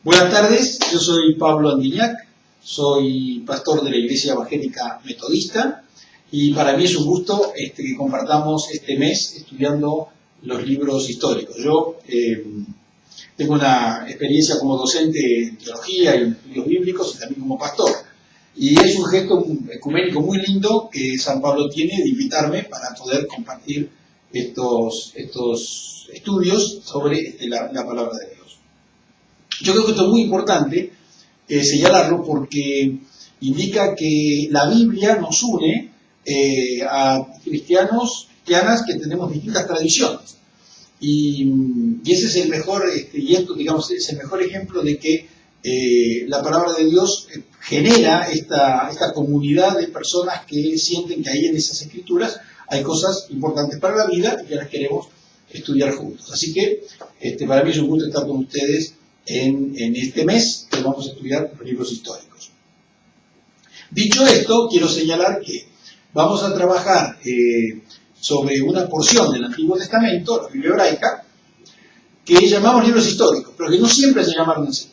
Buenas tardes, yo soy Pablo Andiñac, soy pastor de la Iglesia Evangélica Metodista y para mí es un gusto que compartamos este mes estudiando los libros históricos. Yo tengo una experiencia como docente en teología y en estudios bíblicos y también como pastor. Y es un gesto ecuménico muy lindo que San Pablo tiene de invitarme para poder compartir estos estudios sobre la palabra de Dios. Yo creo que esto es muy importante señalarlo porque indica que la Biblia nos une a cristianos, cristianas que tenemos distintas tradiciones. Y ese es el mejor, y esto digamos es el mejor ejemplo de que la palabra de Dios genera esta comunidad de personas que sienten que ahí en esas escrituras hay cosas importantes para la vida y que las queremos estudiar juntos. Así que para mí es un gusto estar con ustedes en este mes que vamos a estudiar los libros históricos. Dicho esto, quiero señalar que vamos a trabajar sobre una porción del Antiguo Testamento, la Biblia hebraica, que llamamos libros históricos, pero que no siempre se llamaron así.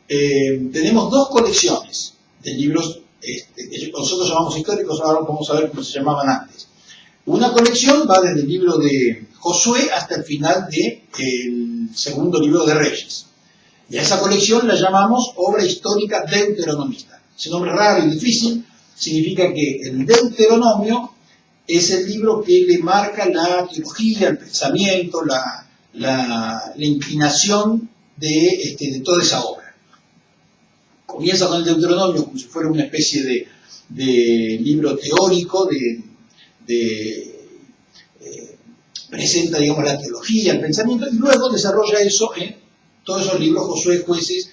Tenemos dos colecciones de libros que nosotros llamamos históricos, ahora vamos a ver cómo se llamaban antes. Una colección va desde el libro de Josué hasta el final del segundo libro de Reyes. Y a esa colección la llamamos obra histórica deuteronomista. Ese nombre raro y difícil significa que el Deuteronomio es el libro que le marca la teología, el pensamiento, la inclinación de toda esa obra. Comienza con el Deuteronomio como si fuera una especie de libro teórico, presenta, digamos, la teología, el pensamiento, y luego desarrolla eso en todos esos libros, Josué, Jueces,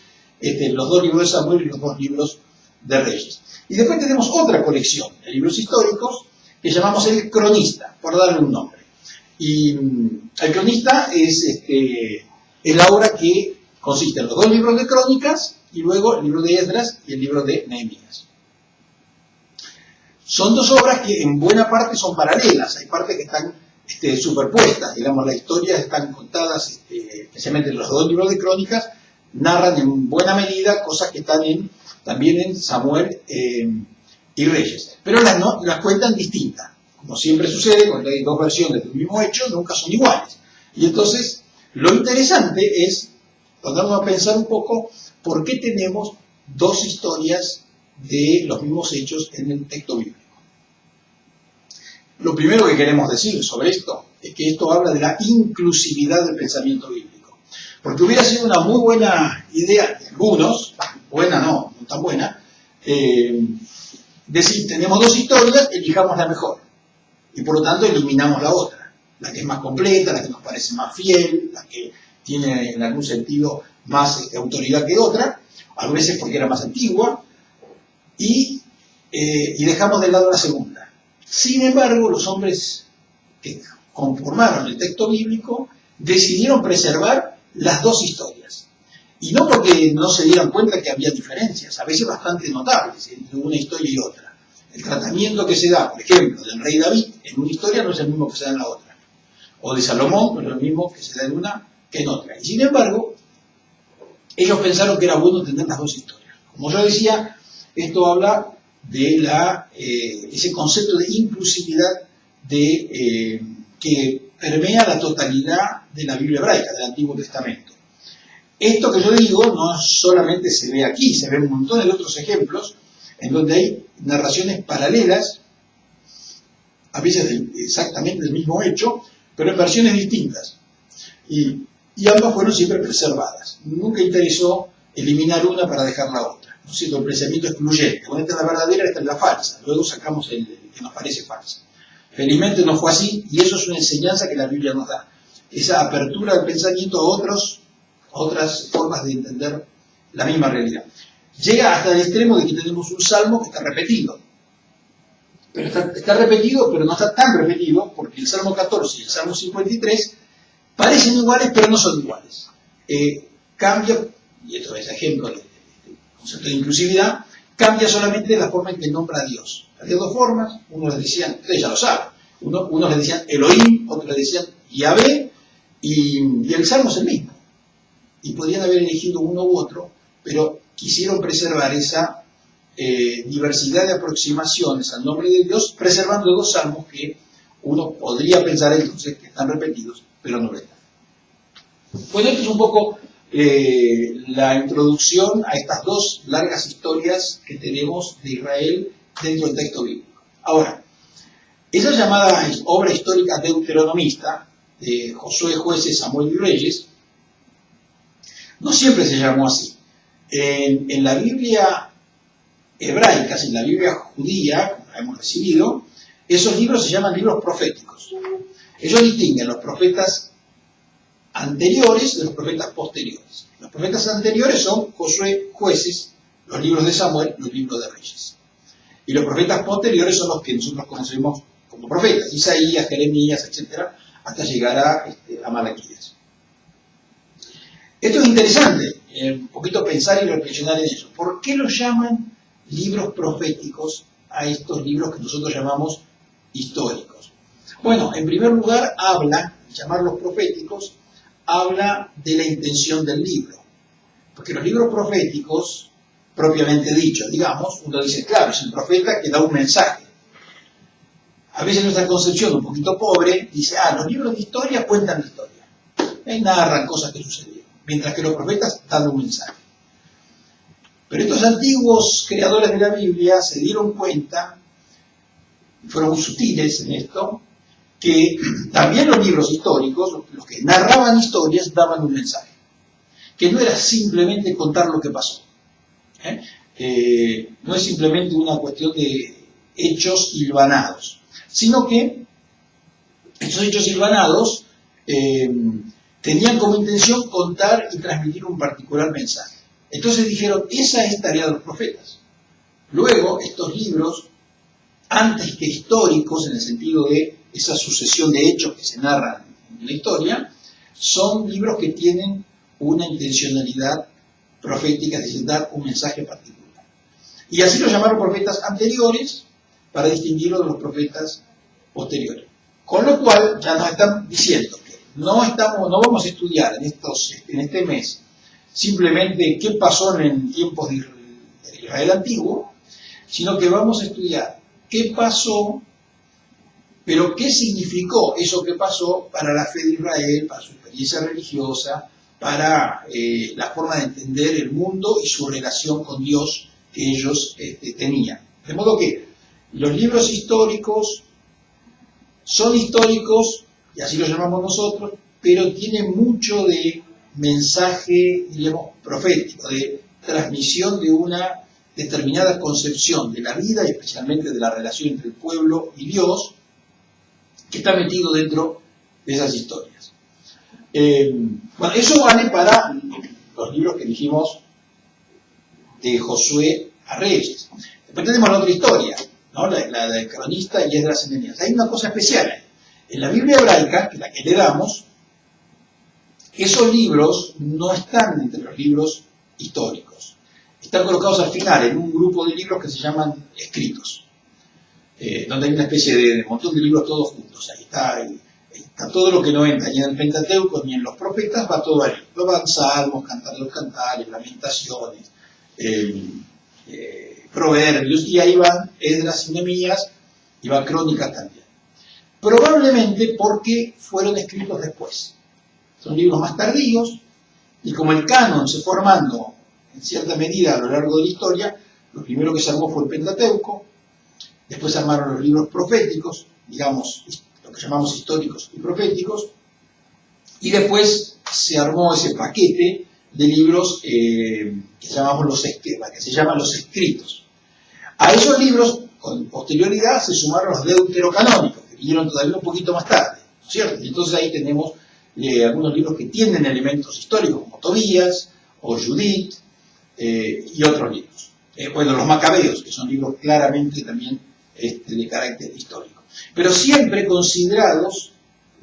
los dos libros de Samuel y los dos libros de Reyes. Y después tenemos otra colección de libros históricos que llamamos el cronista, por darle un nombre. Y el cronista es la obra que consiste en los dos libros de crónicas y luego el libro de Esdras y el libro de Nehemías. Son dos obras que en buena parte son paralelas, hay partes que están superpuestas, digamos, las historias están contadas, especialmente los dos libros de crónicas, narran en buena medida cosas que están también en Samuel y Reyes, pero las cuentan distintas. Como siempre sucede, cuando hay dos versiones del mismo hecho, nunca son iguales. Y entonces, lo interesante es, vamos a pensar un poco, ¿por qué tenemos dos historias de los mismos hechos en el texto bíblico? Lo primero que queremos decir sobre esto es que esto habla de la inclusividad del pensamiento bíblico. Porque hubiera sido una muy buena idea de algunos, buena no tan buena, decir, tenemos dos historias, elijamos la mejor. Y por lo tanto eliminamos la otra, la que es más completa, la que nos parece más fiel, la que tiene en algún sentido más autoridad que otra, a veces porque era más antigua, y dejamos de lado la segunda. Sin embargo, los hombres que conformaron el texto bíblico decidieron preservar las dos historias. Y no porque no se dieran cuenta que había diferencias, a veces bastante notables entre una historia y otra. El tratamiento que se da, por ejemplo, del rey David en una historia no es el mismo que se da en la otra. O de Salomón no es lo mismo que se da en una que en otra. Y sin embargo, ellos pensaron que era bueno tener las dos historias. Como yo decía, esto habla de ese concepto de inclusividad que permea la totalidad de la Biblia hebraica, del Antiguo Testamento. Esto que yo digo no solamente se ve aquí, se ve en un montón de otros ejemplos en donde hay narraciones paralelas, a veces exactamente del mismo hecho, pero en versiones distintas. Y ambas fueron siempre preservadas. Nunca interesó eliminar una para dejar la otra. ¿No es cierto? El pensamiento excluyente. Bueno, esta es la verdadera, esta es la falsa. Luego sacamos el que nos parece falsa. Felizmente no fue así, y eso es una enseñanza que la Biblia nos da. Esa apertura del pensamiento a otras formas de entender la misma realidad. Llega hasta el extremo de que tenemos un salmo que está repetido. Pero está repetido, pero no está tan repetido, porque el Salmo 14 y el Salmo 53 parecen iguales, pero no son iguales. Cambia, y esto es ejemplo del concepto de inclusividad, cambia solamente la forma en que nombra a Dios. Había dos formas, unos les decían, ustedes ya lo saben, unos les decían Elohim, otros les decían Yahvé, y el Salmo es el mismo. y podrían haber elegido uno u otro, pero quisieron preservar esa diversidad de aproximaciones al nombre de Dios, preservando dos salmos que uno podría pensar entonces que están repetidos, pero no lo están. Bueno, esto es un poco la introducción a estas dos largas historias que tenemos de Israel dentro del texto bíblico. Ahora, esa llamada obra histórica deuteronomista de Josué, Jueces, Samuel y Reyes, no siempre se llamó así. En la Biblia hebraica, en la Biblia judía, como la hemos recibido, esos libros se llaman libros proféticos. Ellos distinguen los profetas anteriores de los profetas posteriores. Los profetas anteriores son Josué, Jueces, los libros de Samuel, los libros de Reyes. Y los profetas posteriores son los que nosotros conocemos como profetas, Isaías, Jeremías, etc., hasta llegar a Malaquías. Esto es interesante, un poquito pensar y reflexionar en eso. ¿Por qué los llaman libros proféticos a estos libros que nosotros llamamos históricos? Bueno, en primer lugar, llamarlos proféticos, habla de la intención del libro. Porque los libros proféticos, propiamente dicho, digamos, uno dice, claro, es un profeta que da un mensaje. A veces nuestra concepción, un poquito pobre, dice, los libros de historia cuentan la historia. Narran cosas que sucedieron. Mientras que los profetas dan un mensaje. Pero estos antiguos creadores de la Biblia se dieron cuenta, fueron muy sutiles en esto, que también los libros históricos, los que narraban historias, daban un mensaje. Que no era simplemente contar lo que pasó. No es simplemente una cuestión de hechos hilvanados, sino que estos hechos hilvanados tenían como intención contar y transmitir un particular mensaje. Entonces dijeron, esa es tarea de los profetas. Luego, estos libros, antes que históricos, en el sentido de esa sucesión de hechos que se narran en la historia, son libros que tienen una intencionalidad profética, es decir, dar un mensaje particular. Y así los llamaron profetas anteriores para distinguirlos de los profetas posteriores. Con lo cual, ya nos están diciendo que no vamos a estudiar en este mes simplemente qué pasó en tiempos de Israel antiguo, sino que vamos a estudiar qué pasó, pero qué significó eso que pasó para la fe de Israel, para su experiencia religiosa, para la forma de entender el mundo y su relación con Dios que ellos tenían. De modo que los libros históricos son históricos, y así lo llamamos nosotros, pero tienen mucho de mensaje, diríamos, profético, de transmisión de una determinada concepción de la vida y especialmente de la relación entre el pueblo y Dios, que está metido dentro de esas historias. Bueno, eso vale para los libros que dijimos de Josué a Reyes. Después tenemos la otra historia, ¿no? la del cronista y Esdras y Nehemías. Hay una cosa especial ahí. En la Biblia hebraica, que es la que le damos, esos libros no están entre los libros históricos. Están colocados al final en un grupo de libros que se llaman escritos, donde hay una especie de montón de libros todos juntos. Ahí está todo lo que no entra ni en el Pentateuco ni en los profetas, va todo ahí. Lo van Salmos, Cantares de los Cantares, Lamentaciones, Proverbios, y ahí van Esdras y Nehemías, y van Crónicas también. Probablemente porque fueron escritos después. Son libros más tardíos, y como el canon se fue formando en cierta medida a lo largo de la historia, lo primero que se armó fue el Pentateuco, después se armaron los libros proféticos, digamos, lo que llamamos históricos y proféticos, y después se armó ese paquete de libros que se llaman los escritos. A esos libros, con posterioridad, se sumaron los deuterocanónicos, que vinieron todavía un poquito más tarde, ¿no es cierto? Y entonces ahí tenemos algunos libros que tienen elementos históricos, como Tobías o Judith, y otros libros. Bueno, los Macabeos, que son libros claramente también de carácter histórico. Pero siempre considerados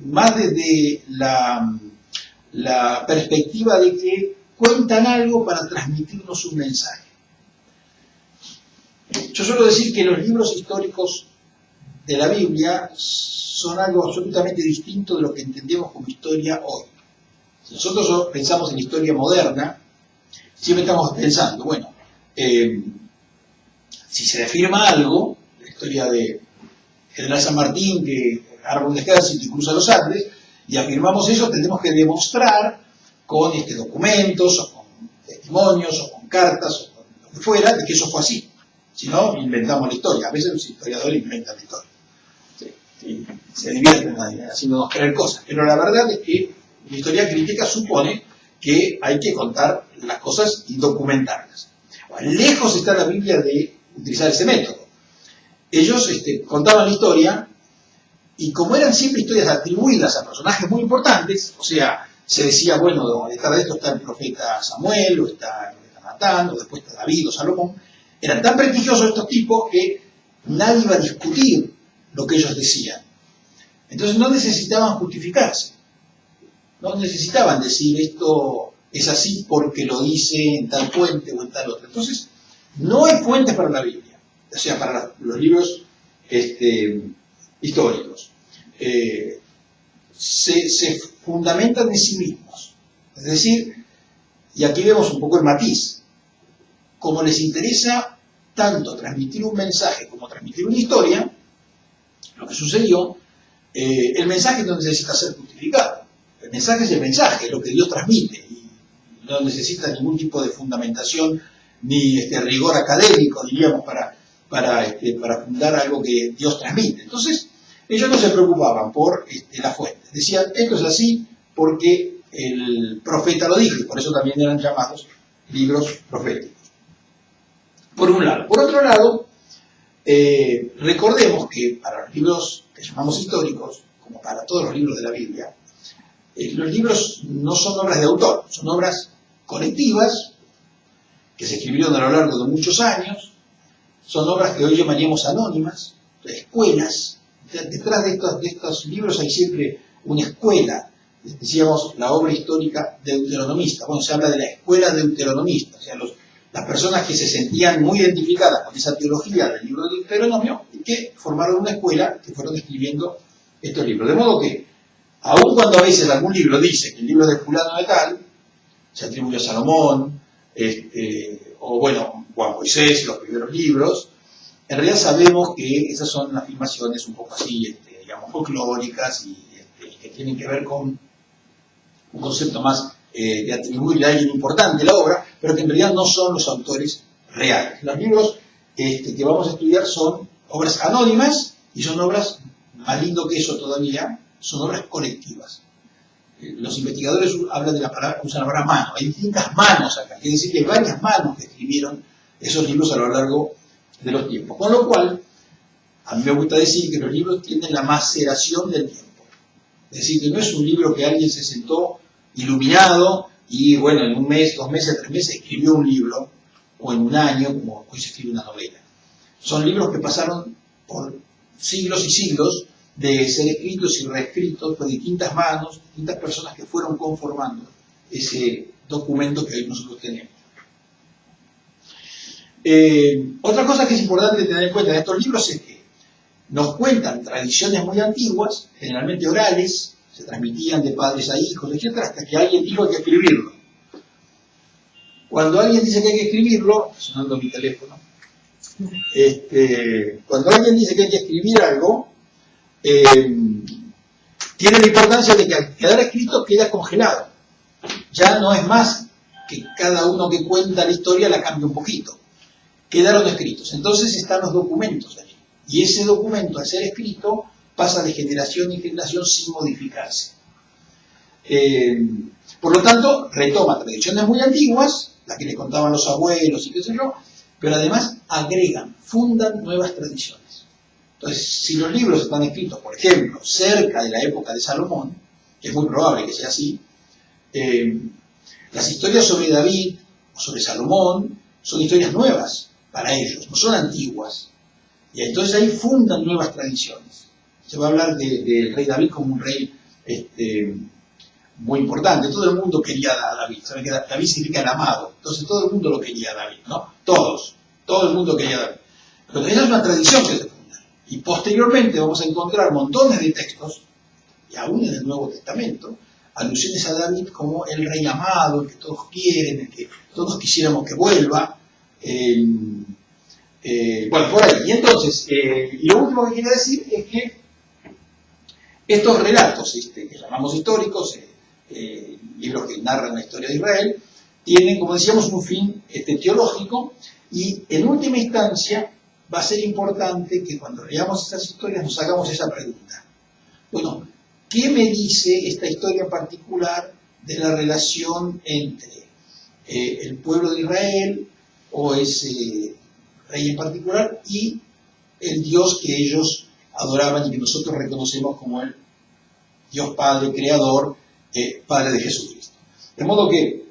más desde la perspectiva de que cuentan algo para transmitirnos un mensaje. Yo suelo decir que los libros históricos de la Biblia son algo absolutamente distinto de lo que entendemos como historia hoy. Si nosotros pensamos en historia moderna, siempre estamos pensando, bueno, si se afirma algo, la historia de General San Martín que arma un ejército y cruza los Andes, y afirmamos eso, tendremos que demostrar con documentos, o con testimonios, o con cartas, o con lo que fuera, de que eso fue así. Si no, inventamos la historia. A veces los historiadores inventan la historia. Sí, se divierten haciéndonos creer cosas. Pero la verdad es que la historia crítica supone que hay que contar las cosas y documentarlas. Bueno, lejos está la Biblia de utilizar ese método. Ellos contaban la historia, y como eran siempre historias atribuidas a personajes muy importantes, o sea, se decía, bueno, detrás de esto está el profeta Samuel, o está el profeta Natán, o después está David o Salomón, eran tan prestigiosos estos tipos que nadie iba a discutir lo que ellos decían. Entonces no necesitaban justificarse, no necesitaban decir esto es así porque lo dice en tal fuente o en tal otra. Entonces, no hay fuentes para la Biblia, o sea, para los libros históricos. Se fundamentan en sí mismos. Es decir, y aquí vemos un poco el matiz, como les interesa tanto transmitir un mensaje como transmitir una historia, lo que sucedió, el mensaje no necesita ser justificado. El mensaje es el mensaje, es lo que Dios transmite, y no necesita ningún tipo de fundamentación ni rigor académico, diríamos, para fundar algo que Dios transmite. Entonces, ellos no se preocupaban por la fuente. Decían, esto es así porque el profeta lo dijo, y por eso también eran llamados libros proféticos. Por un lado. Por otro lado, recordemos que para los libros que llamamos históricos, como para todos los libros de la Biblia, los libros no son obras de autor, son obras colectivas que se escribieron a lo largo de muchos años, son obras que hoy llamaríamos anónimas, escuelas. Detrás de estos libros hay siempre una escuela, decíamos la obra histórica deuteronomista. Bueno, se habla de la escuela deuteronomista, o sea, las personas que se sentían muy identificadas con esa teología del libro de Deuteronomio y que formaron una escuela que fueron escribiendo estos libros. De modo que, aun cuando a veces algún libro dice que el libro de fulano de tal, se atribuye a Salomón, o bueno, o a Moisés y los primeros libros, en realidad sabemos que esas son afirmaciones un poco así, digamos, folclóricas y que tienen que ver con un concepto más de atribuirle a alguien importante la obra, pero que en realidad no son los autores reales. Los libros que vamos a estudiar son obras anónimas y son obras, más lindo que eso todavía, son obras colectivas. Los investigadores hablan de la palabra, usan la palabra mano. Hay distintas manos acá, quiere decir que hay varias manos que escribieron esos libros a lo largo de los tiempos. Con lo cual, a mí me gusta decir que los libros tienen la maceración del tiempo. Es decir, que no es un libro que alguien se sentó iluminado y, bueno, en un mes, 2 meses, 3 meses escribió un libro, o en un año, como hoy se escribe una novela. Son libros que pasaron por siglos y siglos de ser escritos y reescritos por distintas manos, distintas personas que fueron conformando ese documento que hoy nosotros tenemos. Otra cosa que es importante tener en cuenta en estos libros es que nos cuentan tradiciones muy antiguas, generalmente orales, se transmitían de padres a hijos, etc., hasta que alguien dijo que hay que escribirlo. Cuando alguien dice que hay que escribirlo, sonando mi teléfono, cuando alguien dice que hay que escribir algo, tiene la importancia de que al quedar escrito queda congelado. Ya no es más que cada uno que cuenta la historia la cambia un poquito. Quedaron escritos. Entonces están los documentos allí. Y ese documento, al ser escrito, pasa de generación en generación sin modificarse. Por lo tanto, retoma tradiciones muy antiguas, las que le contaban los abuelos y qué sé yo, pero además agregan, fundan nuevas tradiciones. Entonces, si los libros están escritos, por ejemplo, cerca de la época de Salomón, que es muy probable que sea así, las historias sobre David o sobre Salomón son historias nuevas para ellos, no son antiguas. Y entonces ahí fundan nuevas tradiciones. Se va a hablar del rey David como un rey muy importante. Todo el mundo quería a David. ¿Saben que David significa el amado? Entonces todo el mundo lo quería a David, ¿no? Todo el mundo quería a David. Pero esa es una tradición que se funda. Y posteriormente vamos a encontrar montones de textos, y aún en el Nuevo Testamento, alusiones a David como el rey amado, el que todos quieren, el que todos quisiéramos que vuelva. Bueno, por ahí. Y entonces, lo último que quería decir es que estos relatos, que llamamos históricos, libros que narran la historia de Israel, tienen, como decíamos, un fin teológico, y en última instancia va a ser importante que cuando leamos estas historias nos hagamos esa pregunta. Bueno, ¿qué me dice esta historia en particular de la relación entre el pueblo de Israel, o ese rey en particular, y el Dios que ellos adoraban y que nosotros reconocemos como el Dios Padre, Creador, Padre de Jesucristo? De modo que,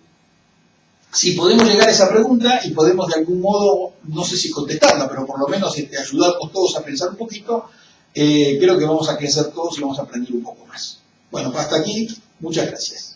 si podemos llegar a esa pregunta y podemos de algún modo, no sé si contestarla, pero por lo menos ayudarnos todos a pensar un poquito, creo que vamos a crecer todos y vamos a aprender un poco más. Bueno, hasta aquí, muchas gracias.